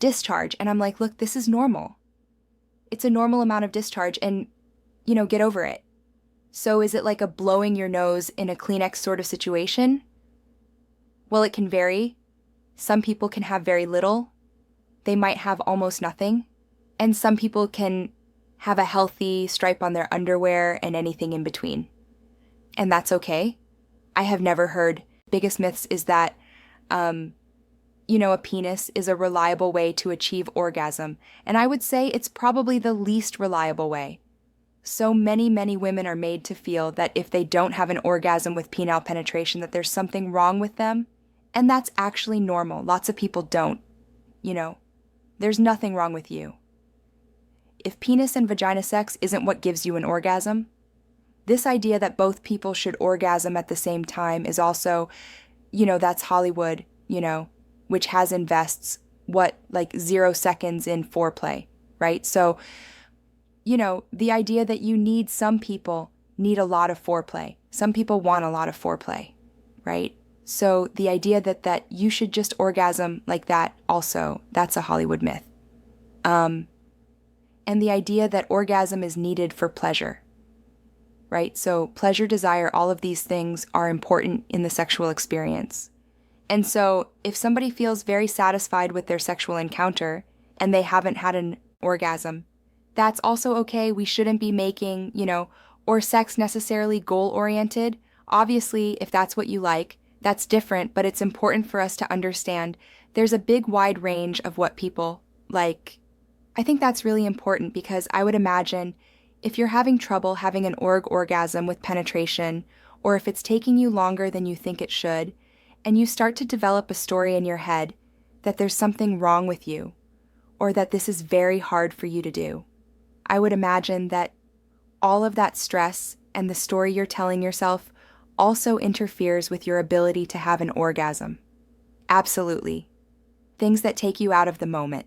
discharge. And I'm like, look, this is normal. It's a normal amount of discharge and, get over it. So is it like a blowing your nose in a Kleenex sort of situation? Well, it can vary. Some people can have very little. They might have almost nothing. And some people can have a healthy stripe on their underwear and anything in between. And that's okay. I have never heard. Biggest myths is that, a penis is a reliable way to achieve orgasm. And I would say it's probably the least reliable way. So many, many women are made to feel that if they don't have an orgasm with penile penetration, that there's something wrong with them. And that's actually normal. Lots of people don't. There's nothing wrong with you. If penis and vagina sex isn't what gives you an orgasm, this idea that both people should orgasm at the same time is also, that's Hollywood, which invests 0 seconds in foreplay, right? So, the idea that some people need a lot of foreplay. Some people want a lot of foreplay, right? So the idea that you should just orgasm like that also, that's a Hollywood myth. And the idea that orgasm is needed for pleasure, right? So pleasure, desire, all of these things are important in the sexual experience. And so if somebody feels very satisfied with their sexual encounter and they haven't had an orgasm, that's also okay. We shouldn't be making, or sex necessarily goal-oriented. Obviously, if that's what you like, that's different, but it's important for us to understand there's a big wide range of what people like. I think that's really important because I would imagine if you're having trouble having an orgasm with penetration, or if it's taking you longer than you think it should, and you start to develop a story in your head that there's something wrong with you, or that this is very hard for you to do, I would imagine that all of that stress and the story you're telling yourself also interferes with your ability to have an orgasm. Absolutely. Things that take you out of the moment,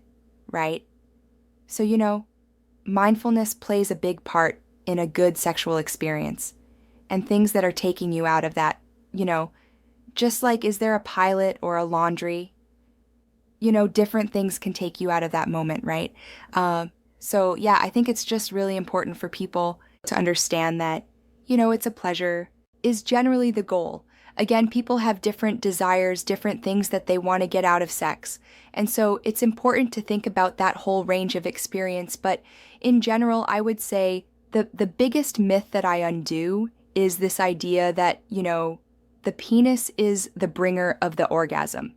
right? So, mindfulness plays a big part in a good sexual experience. And things that are taking you out of that, just like, is there a pilot or a laundry? Different things can take you out of that moment, right? So yeah, I think it's just really important for people to understand that, it's a pleasure is generally the goal. Again, people have different desires, different things that they want to get out of sex. And so it's important to think about that whole range of experience. But in general, I would say the biggest myth that I undo is this idea that, the penis is the bringer of the orgasm.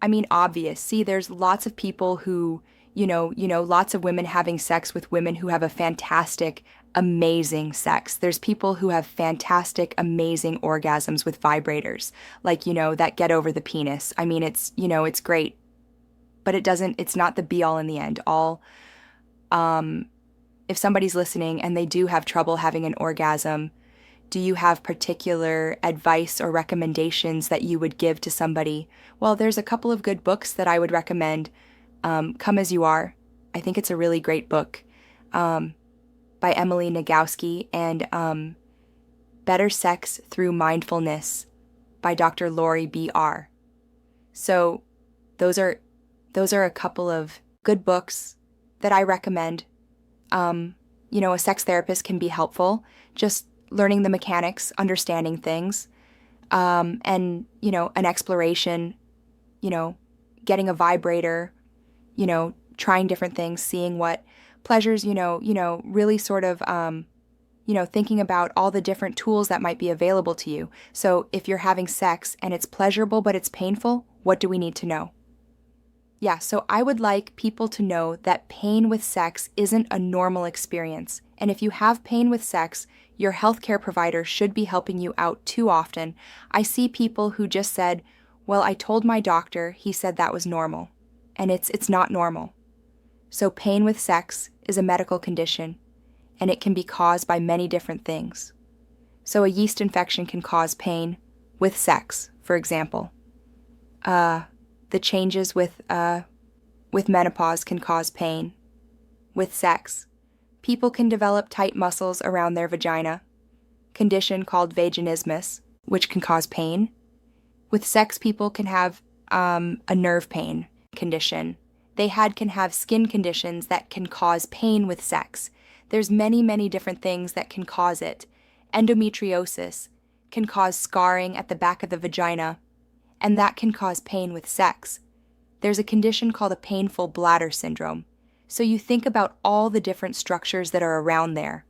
I mean, obvious. See, there's lots of people who, lots of women having sex with women who have a fantastic, amazing sex. There's people who have fantastic, amazing orgasms with vibrators, that get over the penis. I mean, it's great, but it's not the be all and the end all. If somebody's listening and they do have trouble having an orgasm, do you have particular advice or recommendations that you would give to somebody? Well, there's a couple of good books that I would recommend. Come As You Are. I think it's a really great book by Emily Nagoski, and Better Sex Through Mindfulness by Dr. Lori B.R. So those are a couple of good books that I recommend. A sex therapist can be helpful, just learning the mechanics, understanding things, and, an exploration, getting a vibrator, trying different things, seeing what pleasures, really sort of, thinking about all the different tools that might be available to you. So if you're having sex and it's pleasurable but it's painful, what do we need to know? Yeah, so I would like people to know that pain with sex isn't a normal experience. And if you have pain with sex, your healthcare provider should be helping you out too often. I see people who just said, well, I told my doctor, he said that was normal. And it's not normal. So pain with sex is a medical condition, and it can be caused by many different things. So a yeast infection can cause pain with sex, for example. The changes with menopause can cause pain with sex. People can develop tight muscles around their vagina, condition called vaginismus, which can cause pain. With sex, people can have a nerve pain condition, can have skin conditions that can cause pain with sex. There's many, many different things that can cause it. Endometriosis can cause scarring at the back of the vagina, and that can cause pain with sex. There's a condition called a painful bladder syndrome. So you think about all the different structures that are around there.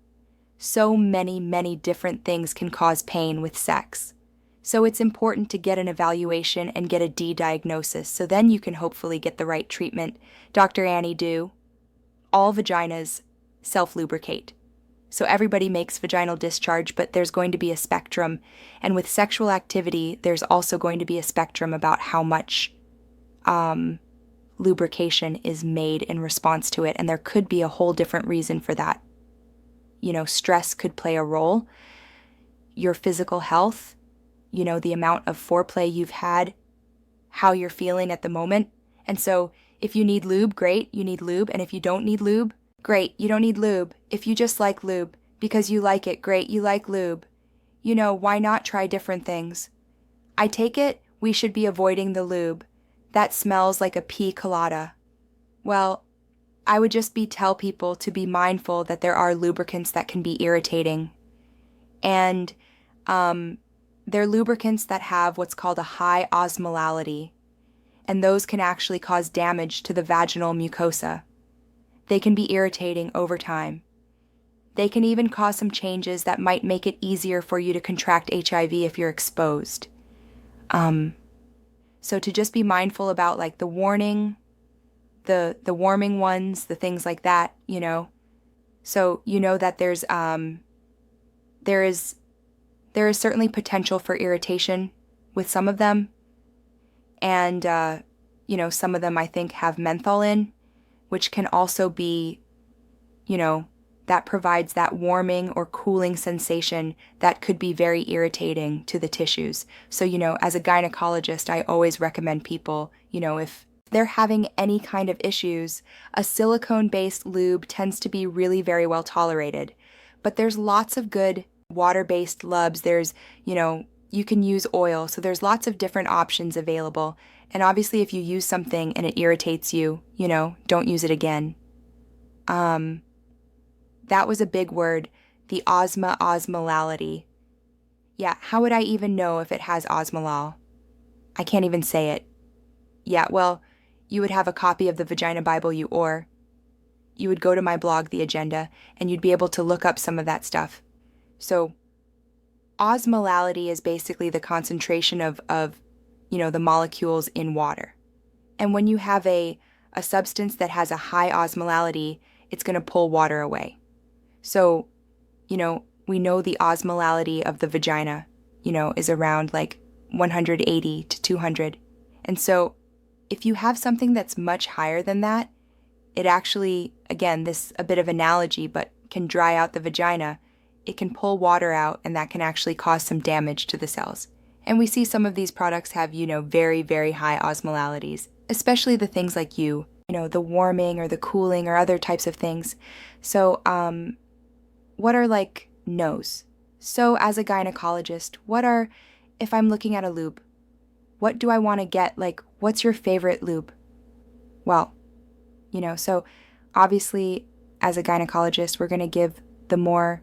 So many, many different things can cause pain with sex. So it's important to get an evaluation and get a D-diagnosis, so then you can hopefully get the right treatment. Dr. Annie do. All vaginas self-lubricate. So everybody makes vaginal discharge, but there's going to be a spectrum. And with sexual activity, there's also going to be a spectrum about how much lubrication is made in response to it. And there could be a whole different reason for that. Stress could play a role. Your physical health, the amount of foreplay you've had, how you're feeling at the moment. And so if you need lube, great, you need lube. And if you don't need lube, great, you don't need lube. If you just like lube because you like it, great, you like lube. Why not try different things? I take it we should be avoiding the lube. That smells like a pea colada. Well, I would just tell people to be mindful that there are lubricants that can be irritating. And they're lubricants that have what's called a high osmolality, and those can actually cause damage to the vaginal mucosa. They can be irritating over time. They can even cause some changes that might make it easier for you to contract HIV if you're exposed. So to just be mindful about like the warning, the warming ones, the things like that, So that there is certainly potential for irritation with some of them. And, some of them I think have menthol in, which can also be, that provides that warming or cooling sensation that could be very irritating to the tissues. So, as a gynecologist, I always recommend people, if they're having any kind of issues, a silicone-based lube tends to be really very well tolerated. But there's lots of good water-based lubes. There's, you can use oil. So there's lots of different options available. And obviously if you use something and it irritates you, don't use it again. That was a big word, the osmolality. Yeah, how would I even know if it has osmolol? I can't even say it. Yeah, well, you would have a copy of the Vagina Bible, you would go to my blog, The Agenda, and you'd be able to look up some of that stuff. So osmolality is basically the concentration of the molecules in water. And when you have a substance that has a high osmolality, it's going to pull water away. So, we know the osmolality of the vagina, is around like 180 to 200. And so if you have something that's much higher than that, it actually, again, this a bit of analogy, but can dry out the vagina. It can pull water out, and that can actually cause some damage to the cells. And we see some of these products have, very, very high osmolalities, especially the things like the warming or the cooling or other types of things. So, what are like no's? So as a gynecologist, if I'm looking at a lube, what do I want to get? Like, what's your favorite lube? Well, so obviously as a gynecologist, we're going to give the more,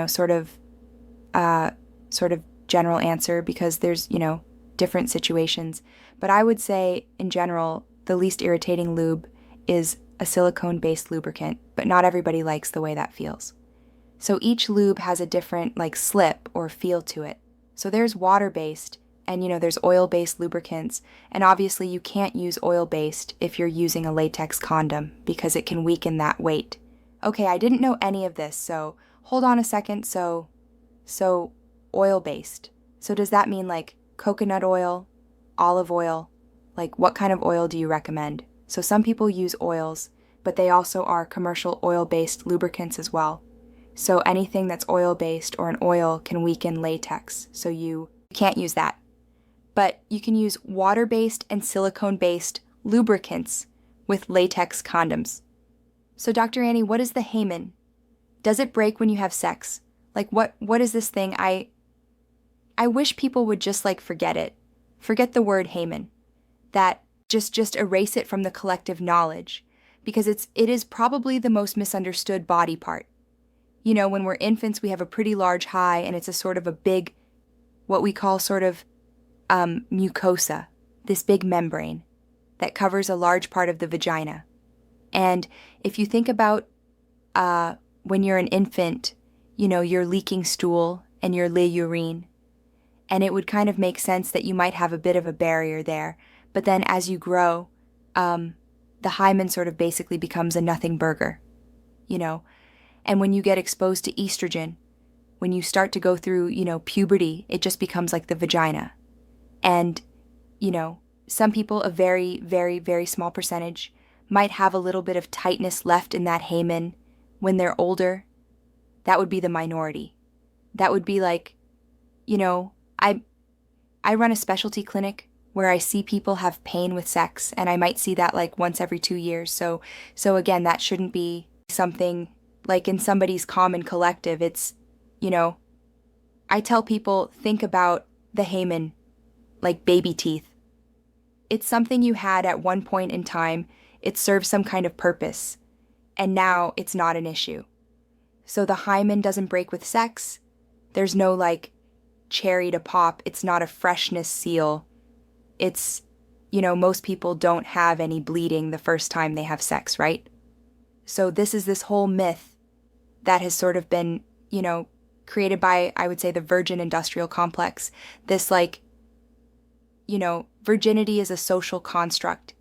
sort of general answer because there's, different situations. But I would say in general, the least irritating lube is a silicone-based lubricant, but not everybody likes the way that feels. So each lube has a different slip or feel to it. So there's water-based and there's oil-based lubricants. And obviously you can't use oil-based if you're using a latex condom because it can weaken that weight. Okay, I didn't know any of this, so hold on a second. So oil-based. So does that mean coconut oil, olive oil? What kind of oil do you recommend? So some people use oils, but they also are commercial oil-based lubricants as well. So anything that's oil-based or an oil can weaken latex, so you can't use that. But you can use water-based and silicone-based lubricants with latex condoms. So Dr. Annie, what is the hymen? Does it break when you have sex? What is this thing? I wish people would just forget it. Forget the word hymen. That Just erase it from the collective knowledge, because it is probably the most misunderstood body part. You know, when we're infants, we have a pretty large high, and it's a sort of a big, what we call sort of mucosa, this big membrane that covers a large part of the vagina. And if you think about when you're an infant, you know, you're leaking stool and you're urine, and it would kind of make sense that you might have a bit of a barrier there. But then as you grow, the hymen sort of basically becomes a nothing burger, you know. And when you get exposed to estrogen, when you start to go through, you know, puberty, it just becomes like the vagina. And, you know, some people, a very, very, very small percentage, might have a little bit of tightness left in that hymen when they're older. That would be the minority. That would be like, you know, I run a specialty clinic where I see people have pain with sex, and I might see that like once every 2 years. So again, that shouldn't be something like in somebody's common collective. It's, you know, I tell people, think about the hymen like baby teeth. It's something you had at one point in time. It serves some kind of purpose, and now it's not an issue. So the hymen doesn't break with sex. There's no like cherry to pop. It's not a freshness seal. It's, you know, most people don't have any bleeding the first time they have sex, right? So this is this whole myth that has sort of been, you know, created by, I would say, the virgin industrial complex. This like, you know, virginity is a social construct.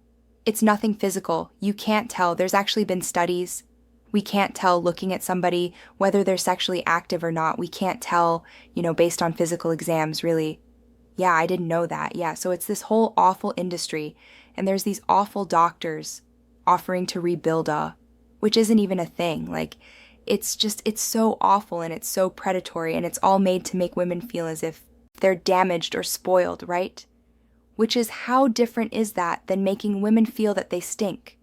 It's nothing physical. You can't tell. There's actually been studies. We can't tell looking at somebody whether they're sexually active or not. We can't tell, you know, based on physical exams, really. Yeah, I didn't know that. Yeah, so it's this whole awful industry, and there's these awful doctors offering to rebuild which isn't even a thing. Like, it's so awful, and it's so predatory, and it's all made to make women feel as if they're damaged or spoiled, right? Which is, how different is that than making women feel that they stink?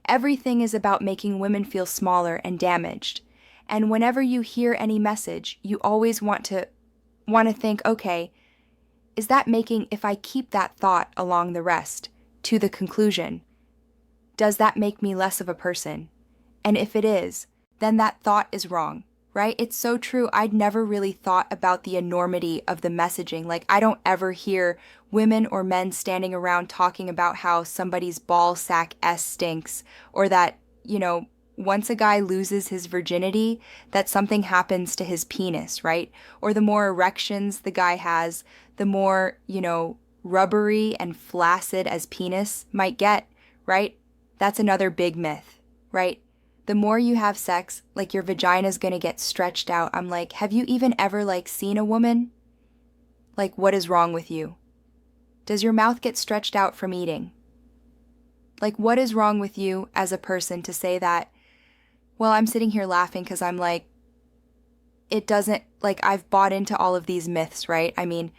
Everything is about making women feel smaller and damaged. And whenever you hear any message, you always want to think, okay, is that making, if I keep that thought along the rest to the conclusion, does that make me less of a person? And if it is, then that thought is wrong, right? It's so true. I'd never really thought about the enormity of the messaging. Like, I don't ever hear women or men standing around talking about how somebody's ball sack stinks, or that, you know, once a guy loses his virginity, that something happens to his penis, right? Or the more erections the guy has, the more, you know, rubbery and flaccid as penis might get, right? That's another big myth, right? The more you have sex, like, your vagina's gonna get stretched out. I'm like, have you even ever, like, seen a woman? Like, what is wrong with you? Does your mouth get stretched out from eating? Like, what is wrong with you as a person to say that? Well, I'm sitting here laughing because I'm like, it doesn't, like, I've bought into all of these myths, right? I mean,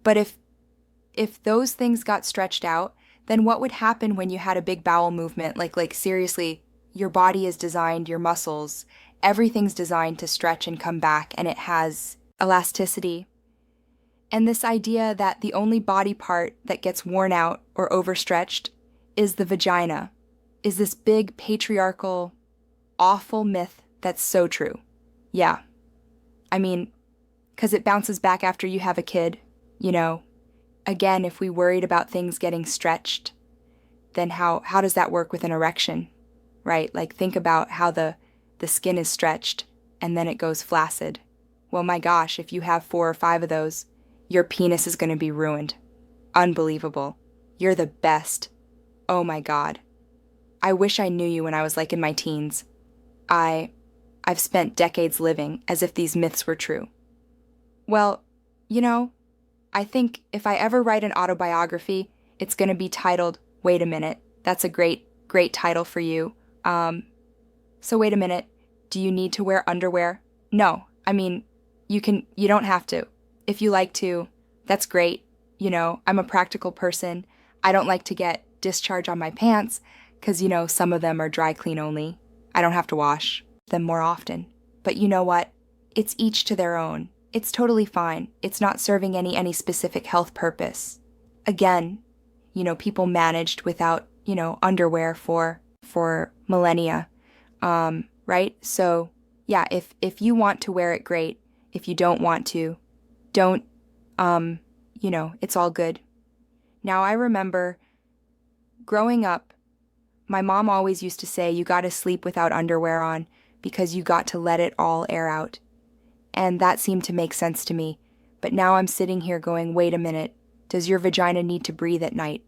but if those things got stretched out, then what would happen when you had a big bowel movement? Like seriously, your body is designed, your muscles, everything's designed to stretch and come back, and it has elasticity. And this idea that the only body part that gets worn out or overstretched is the vagina is this big patriarchal, awful myth that's so true. Yeah. I mean, because it bounces back after you have a kid, you know. Again, if we worried about things getting stretched, then how does that work with an erection, right? Like, think about how the skin is stretched and then it goes flaccid. Well, my gosh, if you have 4 or 5 of those, your penis is going to be ruined. Unbelievable. You're the best. Oh my God. I wish I knew you when I was like in my teens. I've spent decades living as if these myths were true. Well, you know, I think if I ever write an autobiography, it's going to be titled, Wait a Minute. That's a great, great title for you. So wait a minute. Do you need to wear underwear? No. I mean, you don't have to. If you like to, that's great. You know, I'm a practical person. I don't like to get discharge on my pants because, you know, some of them are dry clean only. I don't have to wash them more often. But you know what? It's each to their own. It's totally fine. It's not serving any specific health purpose. Again, people managed without, underwear for millennia. Right? So, yeah, if you want to wear it, great. If you don't want to, don't, it's all good. Now, I remember growing up, my mom always used to say, you got to sleep without underwear on because you got to let it all air out. And that seemed to make sense to me. But now I'm sitting here going, wait a minute. Does your vagina need to breathe at night?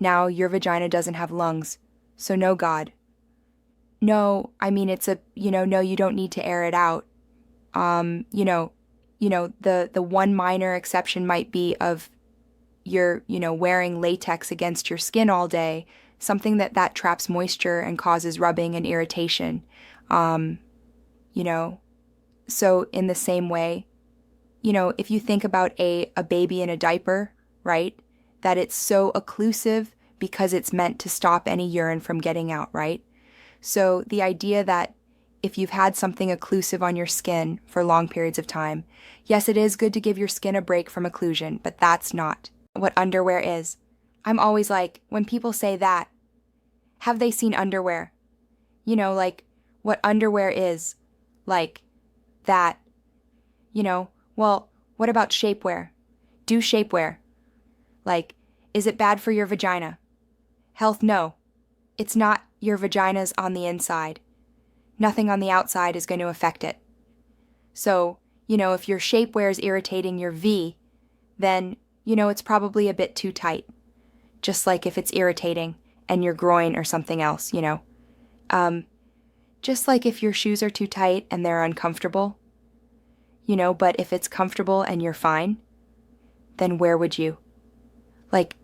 Now your vagina doesn't have lungs. So no, God. No, I mean, no, you don't need to air it out. The one minor exception might be of you're, wearing latex against your skin all day, something that traps moisture and causes rubbing and irritation. So in the same way, if you think about a baby in a diaper, right, that it's so occlusive because it's meant to stop any urine from getting out, right? So the idea that if you've had something occlusive on your skin for long periods of time, yes, it is good to give your skin a break from occlusion, but that's not what underwear is. I'm always like, when people say that, have they seen underwear? Like what underwear is, like that, well, what about shapewear? Do shapewear. Like, is it bad for your vagina? Health, no. It's not. Your vagina's on the inside. Nothing on the outside is going to affect it. So, if your shapewear is irritating your V, then, it's probably a bit too tight. Just like if it's irritating and your groin or something else, Just like if your shoes are too tight and they're uncomfortable, but if it's comfortable and you're fine, then where would you? Like,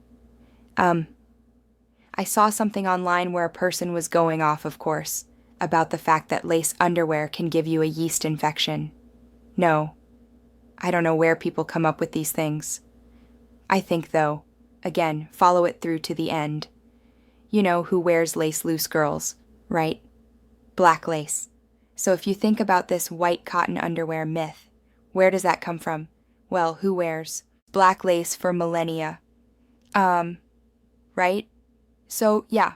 I saw something online where a person was going off, of course, about the fact that lace underwear can give you a yeast infection. No, I don't know where people come up with these things. I think, though, again, follow it through to the end. Who wears lace loose girls, right? Black lace. So if you think about this white cotton underwear myth, where does that come from? Well, who wears black lace for millennia? Right? So yeah,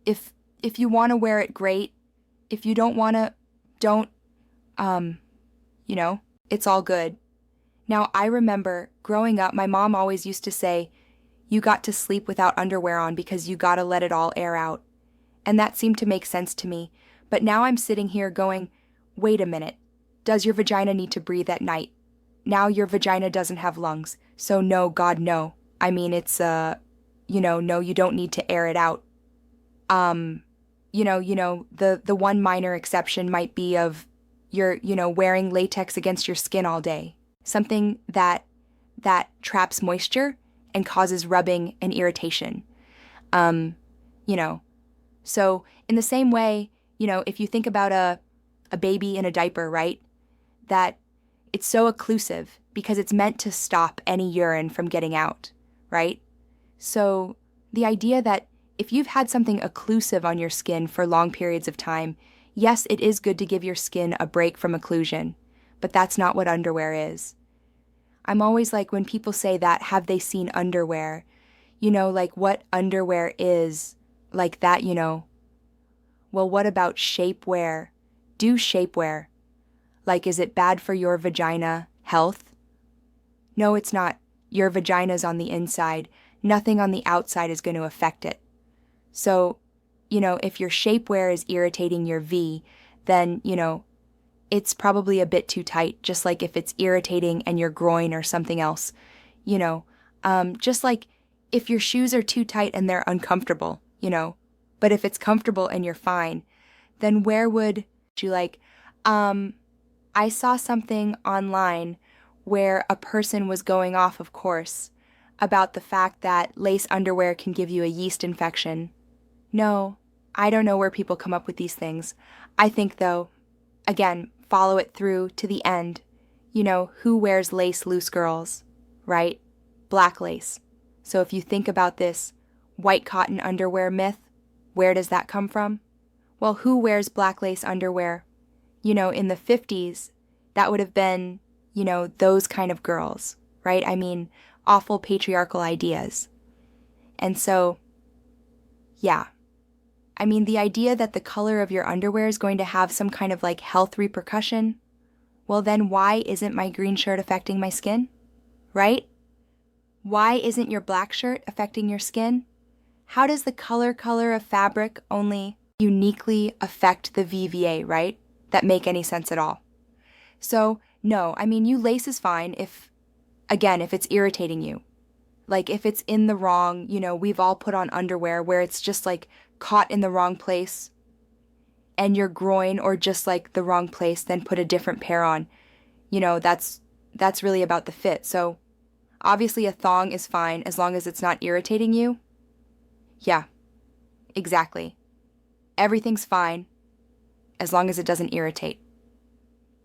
if you want to wear it, great. If you don't want to, don't, it's all good. Now, I remember growing up, my mom always used to say, you got to sleep without underwear on because you got to let it all air out. And that seemed to make sense to me. But now I'm sitting here going, wait a minute. Does your vagina need to breathe at night? Now your vagina doesn't have lungs. So no, God, no. I mean, it's, no, you don't need to air it out. The one minor exception might be of you're, wearing latex against your skin all day. Something that traps moisture and causes rubbing and irritation. So in the same way, if you think about a baby in a diaper, right, that it's so occlusive because it's meant to stop any urine from getting out, right? So the idea that if you've had something occlusive on your skin for long periods of time, yes, it is good to give your skin a break from occlusion, but that's not what underwear is. I'm always like, when people say that, have they seen underwear? Like what underwear is, like that, Well, what about shapewear? Do shapewear. Like, is it bad for your vagina health? No, it's not. Your vagina's on the inside. Nothing on the outside is going to affect it. So, if your shapewear is irritating your V, then, it's probably a bit too tight, just like if it's irritating and your groin or something else. Just like if your shoes are too tight and they're uncomfortable, But if it's comfortable and you're fine, then where would you like, I saw something online where a person was going off, of course, about the fact that lace underwear can give you a yeast infection. No, I don't know where people come up with these things. I think, though, again, follow it through to the end. Who wears lace loose girls, right? Black lace. So if you think about this white cotton underwear myth, where does that come from? Well, who wears black lace underwear? In the 50s, that would have been, those kind of girls, right? I mean, awful patriarchal ideas. And so, yeah. I mean, the idea that the color of your underwear is going to have some kind of like health repercussion, well, then why isn't my green shirt affecting my skin? Right? Why isn't your black shirt affecting your skin? How does the color of fabric only uniquely affect the VVA, right? That make any sense at all. So, no, I mean, you lace is fine if it's irritating you. Like if it's in the wrong, we've all put on underwear where it's just like caught in the wrong place and your groin or just like the wrong place, then put a different pair on. That's really about the fit. So obviously a thong is fine as long as it's not irritating you. Yeah, exactly. Everything's fine as long as it doesn't irritate.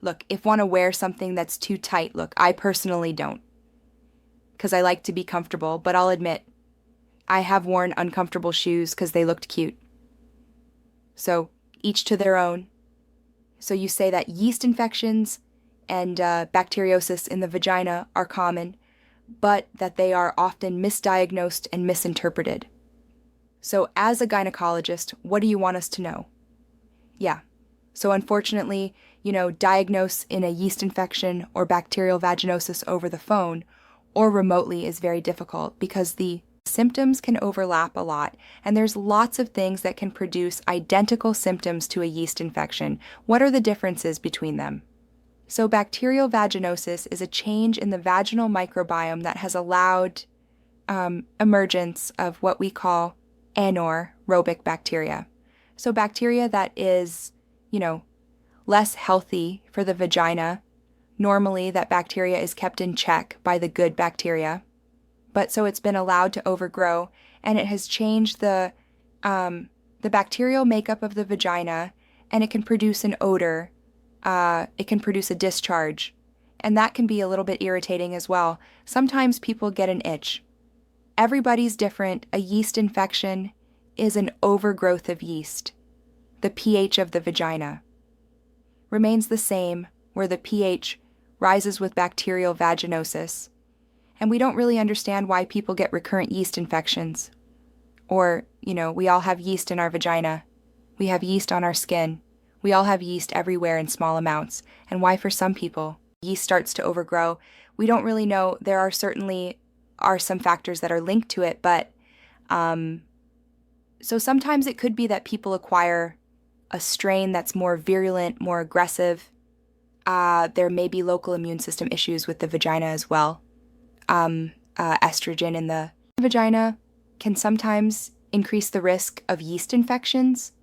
Look, if want to wear something that's too tight, look, I personally don't. Because I like to be comfortable, but I'll admit, I have worn uncomfortable shoes because they looked cute. So, each to their own. So you say that yeast infections and bacteriosis in the vagina are common, but that they are often misdiagnosed and misinterpreted. So as a gynecologist, what do you want us to know? Yeah. So unfortunately, diagnose in a yeast infection or bacterial vaginosis over the phone or remotely is very difficult because the symptoms can overlap a lot, and there's lots of things that can produce identical symptoms to a yeast infection. What are the differences between them? So bacterial vaginosis is a change in the vaginal microbiome that has allowed emergence of what we call anaerobic bacteria. So bacteria that is, less healthy for the vagina. Normally, that bacteria is kept in check by the good bacteria. But so it's been allowed to overgrow, and it has changed the bacterial makeup of the vagina, and it can produce an odor. It can produce a discharge, and that can be a little bit irritating as well. Sometimes people get an itch. Everybody's different. A yeast infection is an overgrowth of yeast. The pH of the vagina remains the same, where the pH rises with bacterial vaginosis. And we don't really understand why people get recurrent yeast infections. Or, we all have yeast in our vagina. We have yeast on our skin. We all have yeast everywhere in small amounts. And why for some people, yeast starts to overgrow. We don't really know. There are certainly some factors that are linked to it, but so sometimes it could be that people acquire a strain that's more virulent, more aggressive. There may be local immune system issues with the vagina as well. Estrogen in the vagina can sometimes increase the risk of yeast infections.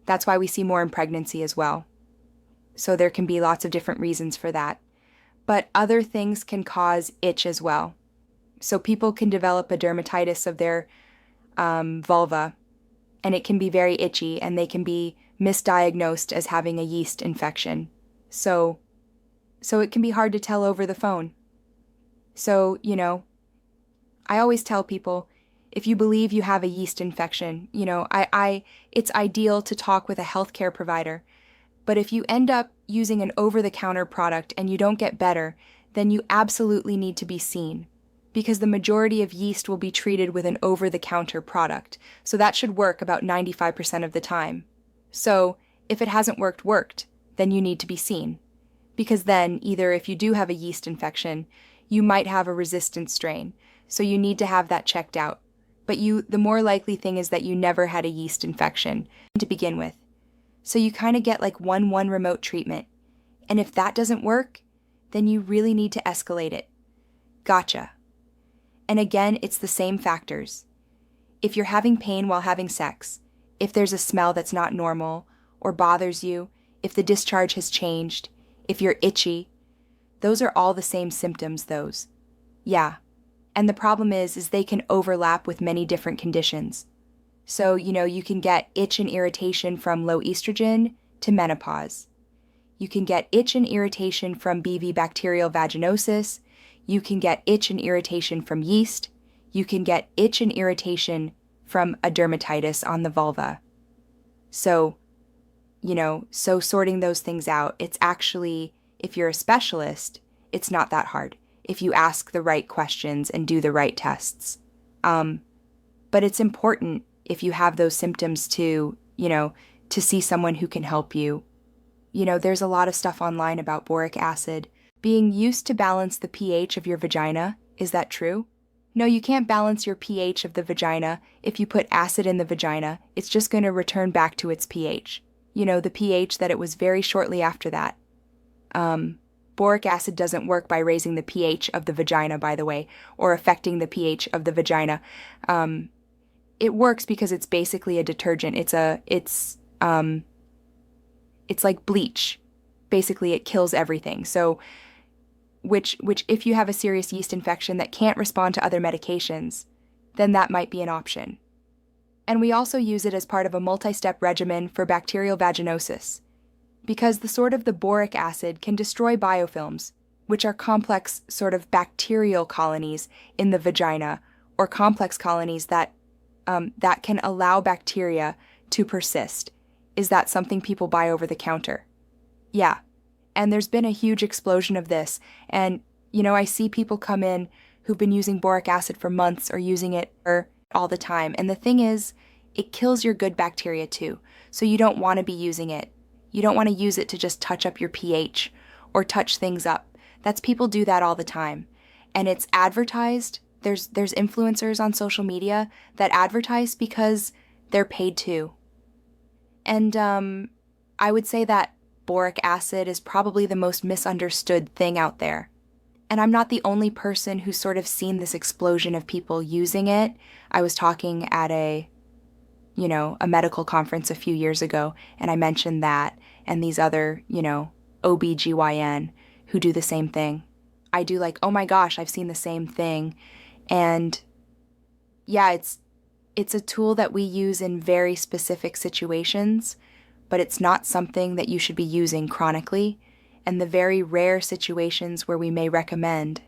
That's why we see more in pregnancy as well. So there can be lots of different reasons for that. But other things can cause itch as well. So people can develop a dermatitis of their vulva, and it can be very itchy, and they can be misdiagnosed as having a yeast infection. So it can be hard to tell over the phone. So, I always tell people, if you believe you have a yeast infection, it's ideal to talk with a healthcare provider. But if you end up using an over-the-counter product and you don't get better, then you absolutely need to be seen, because the majority of yeast will be treated with an over-the-counter product. So that should work about 95% of the time. So if it hasn't worked, then you need to be seen. Because then, either if you do have a yeast infection, you might have a resistant strain. So you need to have that checked out. But the more likely thing is that you never had a yeast infection to begin with. So you kind of get like 1-1 remote treatment. And if that doesn't work, then you really need to escalate it. Gotcha. And again, it's the same factors. If you're having pain while having sex, if there's a smell that's not normal or bothers you, if the discharge has changed, if you're itchy, those are all the same symptoms, those. Yeah. And the problem is they can overlap with many different conditions. So, you can get itch and irritation from low estrogen to menopause. You can get itch and irritation from BV bacterial vaginosis. You can get itch and irritation from yeast. You can get itch and irritation from a dermatitis on the vulva. So, so sorting those things out, it's actually, if you're a specialist, it's not that hard if you ask the right questions and do the right tests. But But it's important if you have those symptoms to, to see someone who can help you. There's a lot of stuff online about boric acid being used to balance the pH of your vagina. Is that true? No, you can't balance your pH of the vagina. If you put acid in the vagina, it's just going to return back to its pH. The pH that it was very shortly after that. Boric acid doesn't work by raising the pH of the vagina, by the way, or affecting the pH of the vagina. It works because it's basically a detergent. It's like bleach. Basically, it kills everything. So, which if you have a serious yeast infection that can't respond to other medications, then that might be an option. And we also use it as part of a multi-step regimen for bacterial vaginosis, because the boric acid can destroy biofilms, which are complex sort of bacterial colonies in the vagina, or complex colonies that can allow bacteria to persist. Is that something people buy over the counter? Yeah. And there's been a huge explosion of this. And, I see people come in who've been using boric acid for months or using it all the time. And the thing is, it kills your good bacteria too. So you don't want to be using it. You don't want to use it to just touch up your pH or touch things up. People do that all the time. And it's advertised. There's influencers on social media that advertise because they're paid to. And I would say that boric acid is probably the most misunderstood thing out there. And I'm not the only person who's sort of seen this explosion of people using it. I was talking at a medical conference a few years ago, and I mentioned that, and these other, OBGYN who do the same thing. I do oh my gosh, I've seen the same thing. And yeah, it's a tool that we use in very specific situations, but it's not something that you should be using chronically. And the very rare situations where we may recommend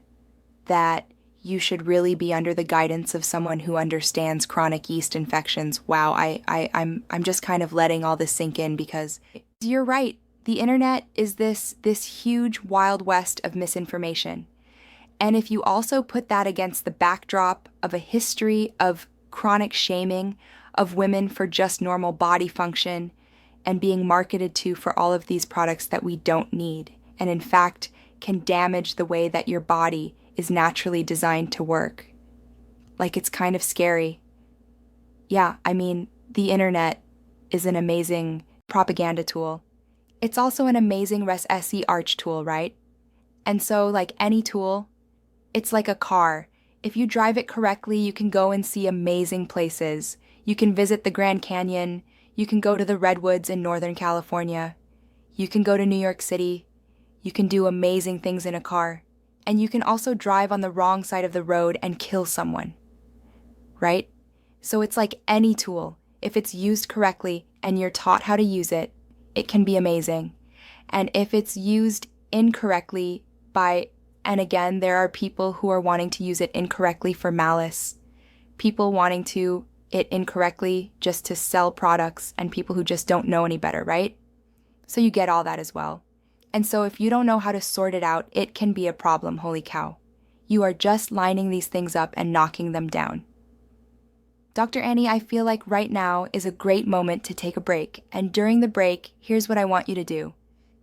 that you should really be under the guidance of someone who understands chronic yeast infections. Wow, I'm just kind of letting all this sink in, because you're right. The internet is this huge wild west of misinformation. And if you also put that against the backdrop of a history of chronic shaming of women for just normal body function and being marketed to for all of these products that we don't need, and in fact can damage the way that your body is naturally designed to work. It's kind of scary. Yeah, the internet is an amazing propaganda tool. It's also an amazing res-se arch tool, right? And so, like any tool, it's like a car. If you drive it correctly, you can go and see amazing places. You can visit the Grand Canyon. You can go to the Redwoods in Northern California. You can go to New York City. You can do amazing things in a car. And you can also drive on the wrong side of the road and kill someone. Right? So it's like any tool. If it's used correctly and you're taught how to use it, it can be amazing. And if it's used incorrectly and again, there are people who are wanting to use it incorrectly for malice, people wanting to it incorrectly just to sell products, and people who just don't know any better, right? So you get all that as well. And so if you don't know how to sort it out, it can be a problem, holy cow. You are just lining these things up and knocking them down. Dr. Annie, I feel like right now is a great moment to take a break. And during the break, here's what I want you to do.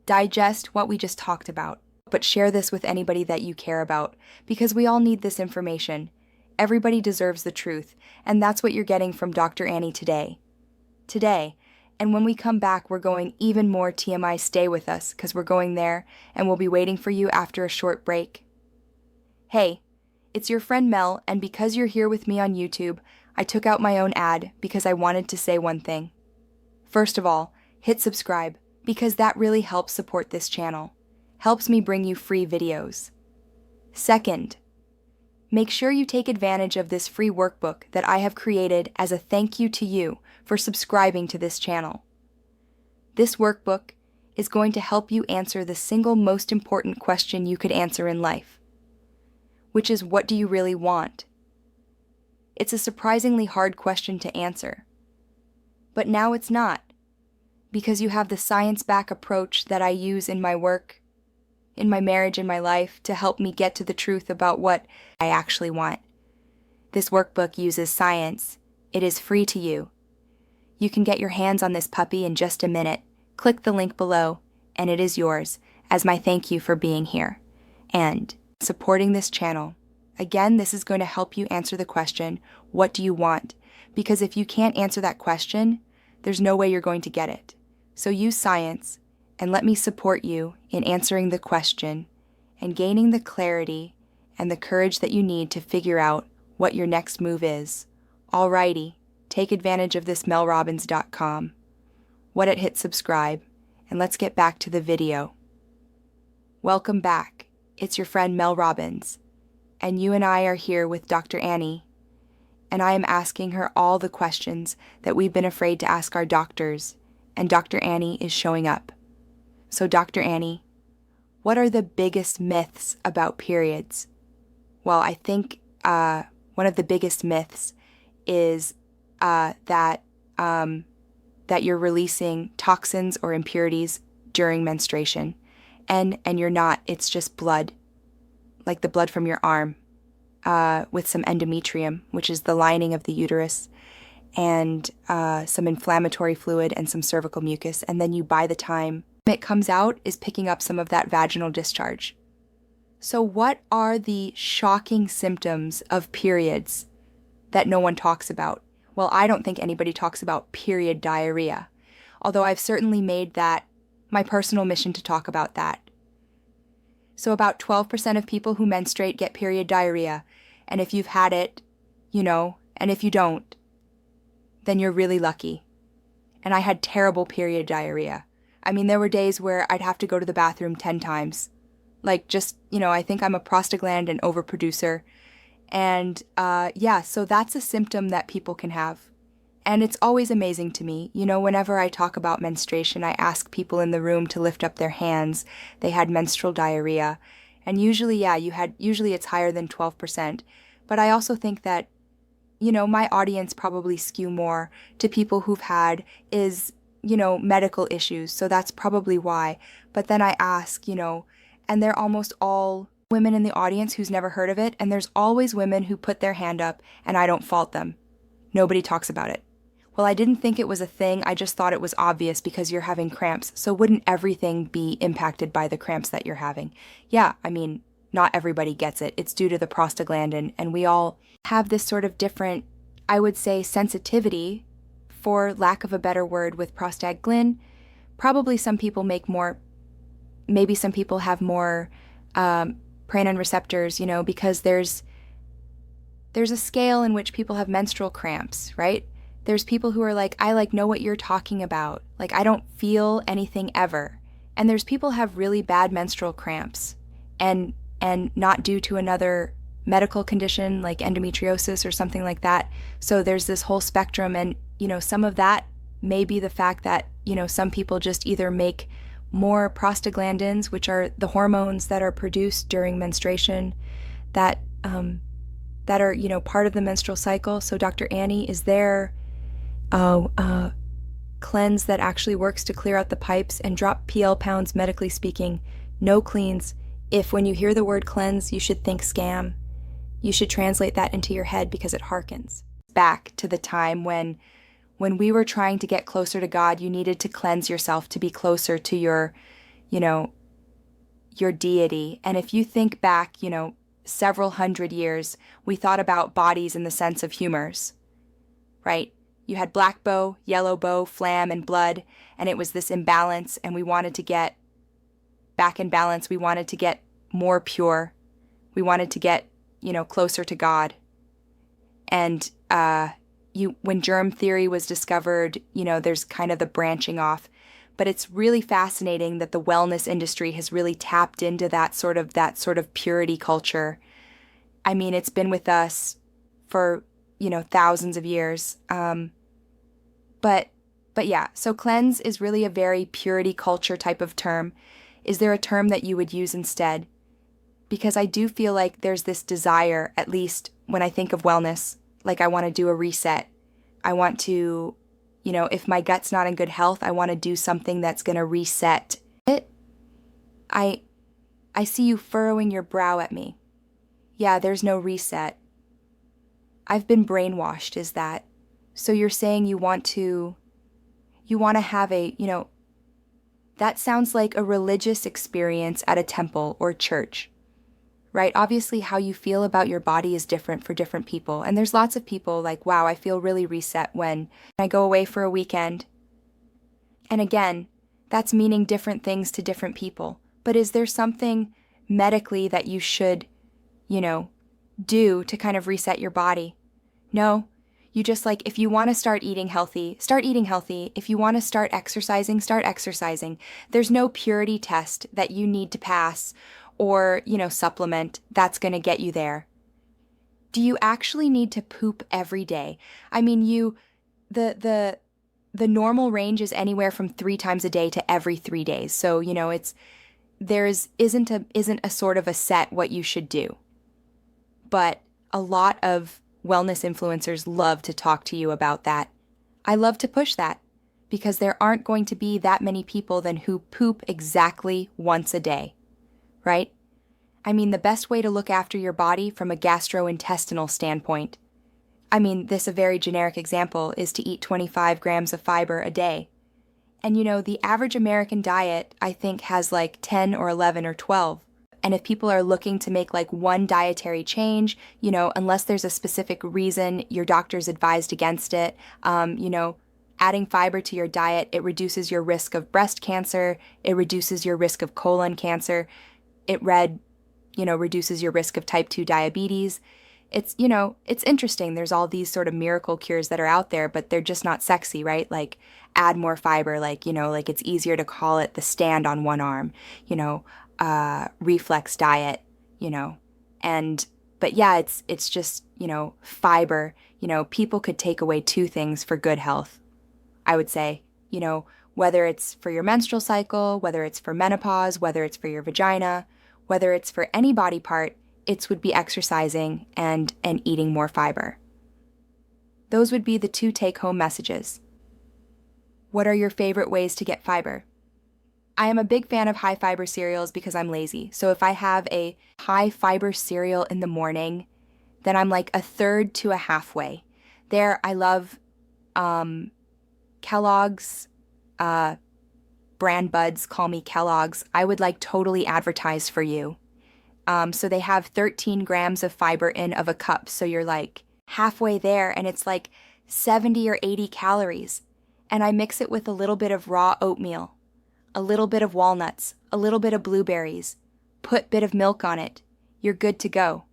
Digest what we just talked about, but share this with anybody that you care about, because we all need this information. Everybody deserves the truth, and that's what you're getting from Dr. Annie today. And when we come back, we're going even more TMI. Stay with us, because we're going there, and we'll be waiting for you after a short break. Hey, it's your friend Mel, and because you're here with me on YouTube, I took out my own ad because I wanted to say one thing. First of all, hit subscribe, because that really helps support this channel. Helps me bring you free videos. Second, make sure you take advantage of this free workbook that I have created as a thank you to you for subscribing to this channel. This workbook is going to help you answer the single most important question you could answer in life, which is, what do you really want? It's a surprisingly hard question to answer. But now it's not, because you have the science-backed approach that I use in my work, in my marriage, in my life, to help me get to the truth about what I actually want. This workbook uses science It is free to you. You can get your hands on this puppy in just a minute. Click the link below, and it is yours as my thank you for being here and supporting this channel. Again, this is going to help you answer the question, what do you want? Because if you can't answer that question, there's no way you're going to get it. So use science and let me support you in answering the question and gaining the clarity and the courage that you need to figure out what your next move is. Alrighty, take advantage of this melrobbins.com. Hit subscribe, and let's get back to the video. Welcome back. It's your friend Mel Robbins, and you and I are here with Dr. Annie, and I am asking her all the questions that we've been afraid to ask our doctors, and Dr. Annie is showing up. So Dr. Annie, what are the biggest myths about periods? Well, I think one of the biggest myths is that you're releasing toxins or impurities during menstruation. And you're not. It's just blood, like the blood from your arm, with some endometrium, which is the lining of the uterus, and some inflammatory fluid and some cervical mucus. And then you, by the time it comes out, is picking up some of that vaginal discharge. So what are the shocking symptoms of periods that no one talks about? Well, I don't think anybody talks about period diarrhea, although I've certainly made that my personal mission to talk about that. So about 12% of people who menstruate get period diarrhea, and if you've had it, you know, and if you don't, then you're really lucky. And I had terrible period diarrhea. I mean, there were days where I'd have to go to the bathroom 10 times. Like just, I think I'm a prostaglandin overproducer. And so that's a symptom that people can have. And it's always amazing to me. Whenever I talk about menstruation, I ask people in the room to lift up their hands. They had menstrual diarrhea. And usually it's higher than 12%. But I also think that, my audience probably skew more to people who've had medical issues. So that's probably why. But then I ask, and they're almost all women in the audience who's never heard of it. And there's always women who put their hand up, and I don't fault them. Nobody talks about it. Well, I didn't think it was a thing. I just thought it was obvious because you're having cramps. So wouldn't everything be impacted by the cramps that you're having? Yeah, I mean, not everybody gets it. It's due to the prostaglandin, and we all have this sort of different, I would say, sensitivity, for lack of a better word, with prostaglandin. Probably some people maybe some people have more prenin receptors, because there's a scale in which people have menstrual cramps, right? There's people who are like, I know what you're talking about. I don't feel anything ever. And there's people who have really bad menstrual cramps and not due to another medical condition like endometriosis or something like that. So there's this whole spectrum. And, some of that may be the fact that, some people just either make more prostaglandins, which are the hormones that are produced during menstruation that are, part of the menstrual cycle. So Dr. Annie, is there cleanse that actually works to clear out the pipes and drop PL pounds, medically speaking? No cleans. If when you hear the word cleanse, you should think scam, you should translate that into your head because it harkens back to the time when we were trying to get closer to God. You needed to cleanse yourself to be closer to your deity. And if you think back, several hundred years, we thought about bodies in the sense of humors, right? You had black bow, yellow bow, phlegm, and blood, and it was this imbalance, and we wanted to get back in balance. We wanted to get more pure. We wanted to get, closer to God. And when germ theory was discovered, there's kind of the branching off. But it's really fascinating that the wellness industry has really tapped into that sort of purity culture. I mean, it's been with us for, thousands of years. But yeah, so cleanse is really a very purity culture type of term. Is there a term that you would use instead? Because I do feel like there's this desire, at least when I think of wellness, like I want to do a reset. I want to, if my gut's not in good health, I want to do something that's going to reset it. I see you furrowing your brow at me. Yeah, there's no reset. I've been brainwashed, is that. So you're saying you want to have that sounds like a religious experience at a temple or church, right? Obviously, how you feel about your body is different for different people. And there's lots of people like, wow, I feel really reset when I go away for a weekend. And again, that's meaning different things to different people. But is there something medically that you should, do to kind of reset your body? No. You just if you want to start eating healthy, start eating healthy. If you want to start exercising, start exercising. There's no purity test that you need to pass or, supplement that's going to get you there. Do you actually need to poop every day? I mean, the normal range is anywhere from 3 times a day to every 3 days. So, isn't a sort of a set what you should do. But a lot of wellness influencers love to talk to you about that. I love to push that because there aren't going to be that many people then who poop exactly once a day, right? I mean, the best way to look after your body from a gastrointestinal standpoint, this a very generic example, is to eat 25 grams of fiber a day. And the average American diet, I think, has 10 or 11 or 12. And if people are looking to make one dietary change, unless there's a specific reason your doctor's advised against it, adding fiber to your diet, it reduces your risk of breast cancer, it reduces your risk of colon cancer, it reduces your risk of type 2 diabetes. It's, it's interesting. There's all these sort of miracle cures that are out there, but they're just not sexy, right? Add more fiber, it's easier to call it the stand on one arm, reflex diet, but yeah, it's just, fiber, people could take away 2 things for good health. I would say, whether it's for your menstrual cycle, whether it's for menopause, whether it's for your vagina, whether it's for any body part, it would be exercising and eating more fiber. Those would be the 2 take-home messages. What are your favorite ways to get fiber? I am a big fan of high fiber cereals because I'm lazy. So if I have a high fiber cereal in the morning, then I'm a third to a halfway. There, I love Kellogg's, brand buds call me Kellogg's. I would totally advertise for you. So they have 13 grams of fiber in of a cup. So you're halfway there and it's 70 or 80 calories. And I mix it with a little bit of raw oatmeal, a little bit of walnuts, a little bit of blueberries, put bit of milk on it. You're good to go.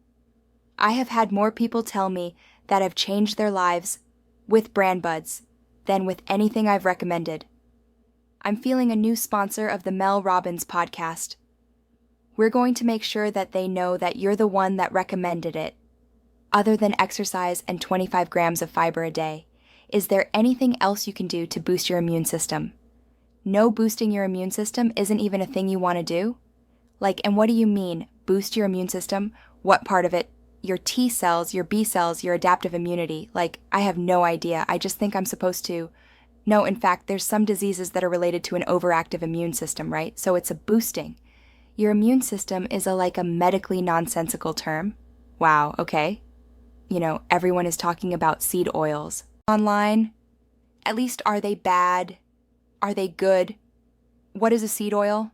I have had more people tell me that have changed their lives with brand buds than with anything I've recommended. I'm feeling a new sponsor of the Mel Robbins podcast. We're going to make sure that they know that you're the one that recommended it. Other than exercise and 25 grams of fiber a day, is there anything else you can do to boost your immune system? No, boosting your immune system isn't even a thing you want to do? And what do you mean, boost your immune system? What part of it? Your T cells, your B cells, your adaptive immunity? I have no idea. I just think I'm supposed to. No, in fact, there's some diseases that are related to an overactive immune system, right? So it's a boosting. Your immune system is a medically nonsensical term. Wow, okay. Everyone is talking about seed oils online. At least, are they bad? Are they good? What is a seed oil?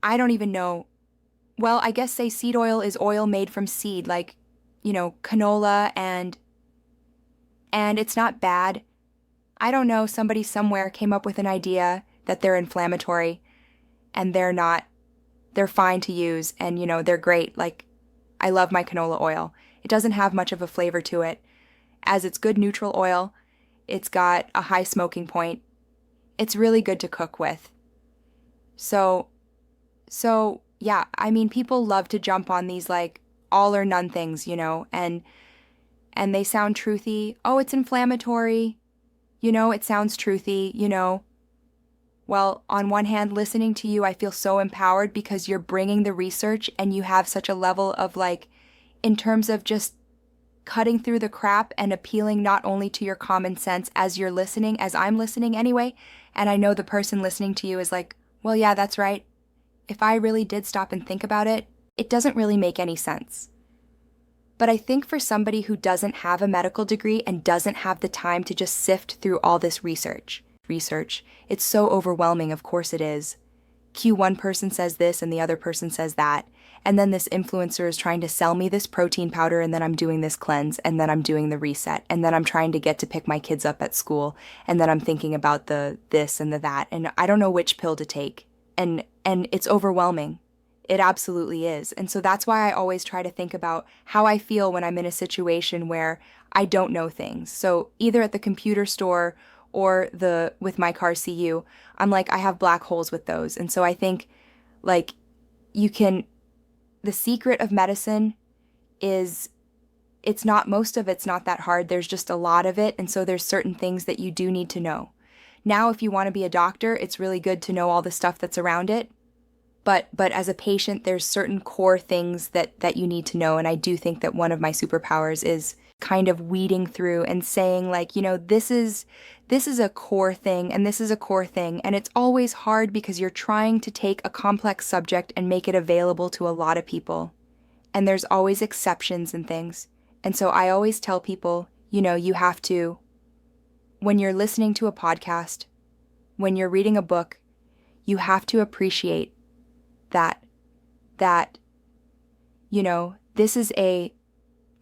I don't even know. Well, I guess say seed oil is oil made from seed, canola and it's not bad. I don't know, somebody somewhere came up with an idea that they're inflammatory and they're not. They're fine to use and, they're great. I love my canola oil. It doesn't have much of a flavor to it. As it's good neutral oil, it's got a high smoking point. It's really good to cook with. So yeah, people love to jump on these all or none things, and they sound truthy. Oh, it's inflammatory. It sounds truthy, Well, on one hand, listening to you, I feel so empowered because you're bringing the research and you have such a level of in terms of just cutting through the crap and appealing not only to your common sense as you're listening, as I'm listening anyway, and I know the person listening to you is well, yeah, that's right. If I really did stop and think about it, it doesn't really make any sense. But I think for somebody who doesn't have a medical degree and doesn't have the time to just sift through all this research, it's so overwhelming, of course it is. One person says this and the other person says that. And then this influencer is trying to sell me this protein powder, and then I'm doing this cleanse, and then I'm doing the reset, and then I'm trying to get to pick my kids up at school, and then I'm thinking about the this and the that, and I don't know which pill to take. And it's overwhelming. It absolutely is. And so that's why I always try to think about how I feel when I'm in a situation where I don't know things. So either at the computer store or with my car CU, I'm like, I have black holes with those. And so I think like the secret of medicine is most of it's not that hard. There's just a lot of it. And so there's certain things that you do need to know. Now, if you want to be a doctor, it's really good to know all the stuff that's around it. But as a patient, there's certain core things that you need to know. And I do think that one of my superpowers is kind of weeding through and saying like, this is a core thing and this is a core thing. And it's always hard because you're trying to take a complex subject and make it available to a lot of people. And there's always exceptions and things. And so I always tell people, you have to, when you're listening to a podcast, when you're reading a book, you have to appreciate that this is a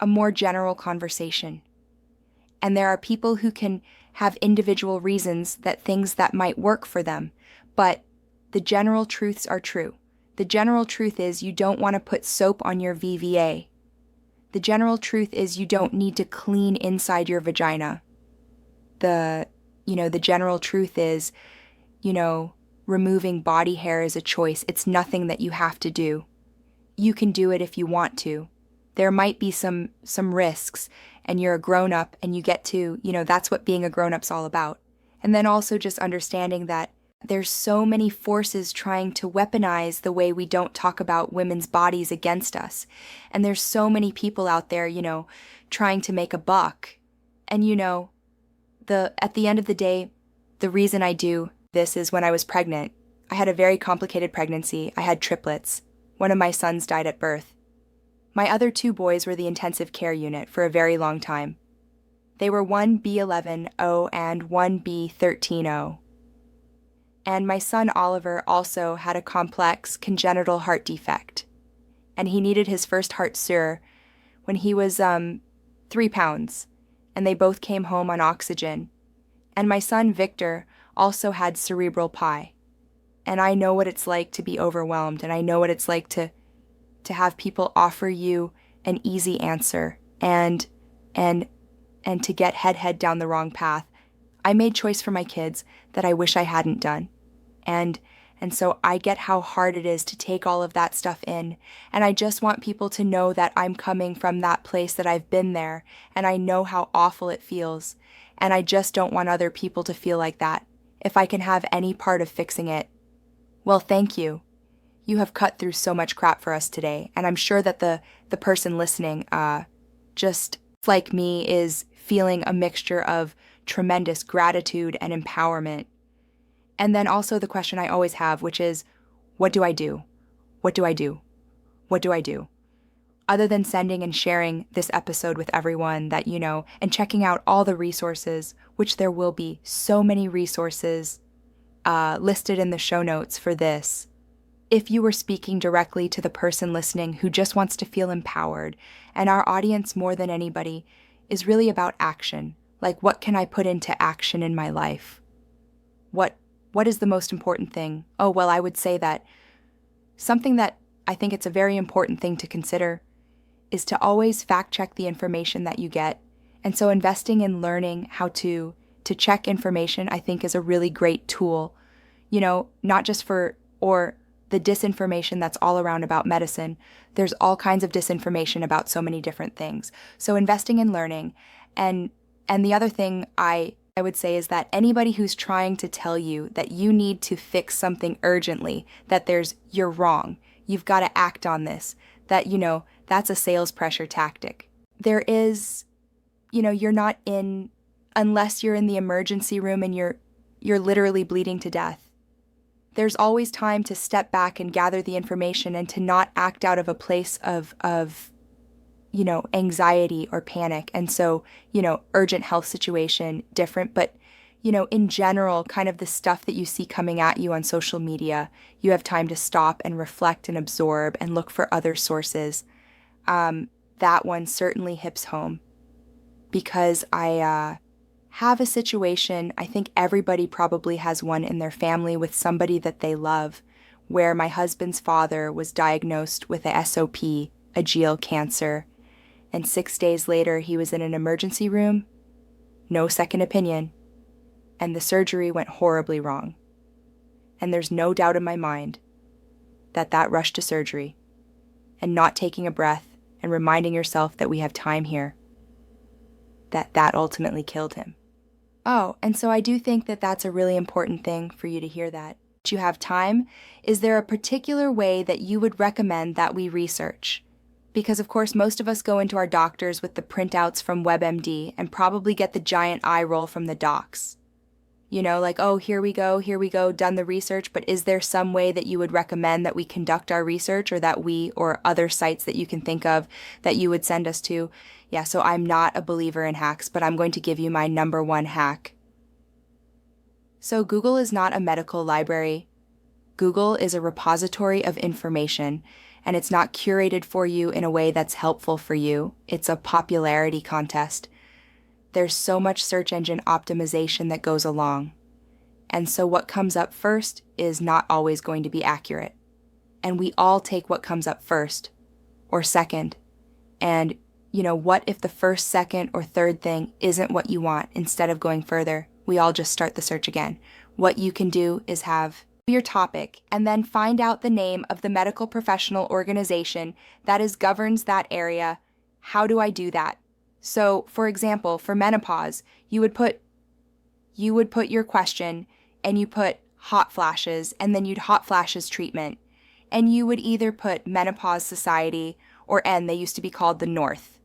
more general conversation. And there are people who can have individual reasons that things that might work for them, but the general truths are true. The general truth is you don't want to put soap on your VVA. The general truth is you don't need to clean inside your vagina. The general truth is, removing body hair is a choice. It's nothing that you have to do. You can do it if you want to. There might be some risks, and you're a grown-up and you get to, that's what being a grown-up's all about. And then also just understanding that there's so many forces trying to weaponize the way we don't talk about women's bodies against us. And there's so many people out there, trying to make a buck. And at the end of the day, the reason I do this is when I was pregnant. I had a very complicated pregnancy. I had triplets. One of my sons died at birth. My other two boys were the intensive care unit for a very long time. They were one B11O and one B13O. And my son Oliver also had a complex congenital heart defect. And he needed his first heart sur when he was 3 pounds. And they both came home on oxygen. And my son Victor also had cerebral pi. And I know what it's like to be overwhelmed, and I know what it's like to have people offer you an easy answer and to get head down the wrong path. I made choice for my kids that I wish I hadn't done. And so I get how hard it is to take all of that stuff in. And I just want people to know that I'm coming from that place, that I've been there, and I know how awful it feels. And I just don't want other people to feel like that. If I can have any part of fixing it, well, thank you. You have cut through so much crap for us today, and I'm sure that the person listening, just like me, is feeling a mixture of tremendous gratitude and empowerment. And then also the question I always have, which is, what do I do? What do I do? What do I do? Other than sending and sharing this episode with everyone that you know, and checking out all the resources, which there will be so many resources listed in the show notes for this. If you were speaking directly to the person listening who just wants to feel empowered, and our audience more than anybody is really about action, like what can I put into action in my life? What is the most important thing? Oh, well, I would say that something that I think it's a very important thing to consider is to always fact check the information that you get. And so investing in learning how to check information, I think, is a really great tool, not just or the disinformation that's all around about medicine. There's all kinds of disinformation about so many different things. So investing in learning. And the other thing I would say is that anybody who's trying to tell you that you need to fix something urgently, that you're wrong, you've got to act on this, that, that's a sales pressure tactic. There is, you're not unless you're in the emergency room and you're literally bleeding to death. There's always time to step back and gather the information and to not act out of a place of anxiety or panic. And so, urgent health situation, different. But, in general, kind of the stuff that you see coming at you on social media, you have time to stop and reflect and absorb and look for other sources. That one certainly hits home because I have a situation, I think everybody probably has one in their family with somebody that they love, where my husband's father was diagnosed with a esophageal cancer, and 6 days later he was in an emergency room, no second opinion, and the surgery went horribly wrong. And there's no doubt in my mind that rush to surgery and not taking a breath and reminding yourself that we have time here, that ultimately killed him. Oh, and so I do think that that's a really important thing for you to hear that. Do you have time? Is there a particular way that you would recommend that we research? Because of course most of us go into our doctors with the printouts from WebMD and probably get the giant eye roll from the docs. Like, oh, here we go, done the research, but is there some way that you would recommend that we conduct our research, or that we, or other sites that you can think of that you would send us to? Yeah, so I'm not a believer in hacks, but I'm going to give you my number one hack. So Google is not a medical library. Google is a repository of information, and it's not curated for you in a way that's helpful for you. It's a popularity contest. There's so much search engine optimization that goes along. And so what comes up first is not always going to be accurate. And we all take what comes up first or second. And, what if the first, second, or third thing isn't what you want? Instead of going further, we all just start the search again. What you can do is have your topic and then find out the name of the medical professional organization that governs that area. How do I do that? So, for example, for menopause, you would put your question and you put hot flashes, and then you'd hot flashes treatment. And you would either put Menopause Society or they used to be called the North.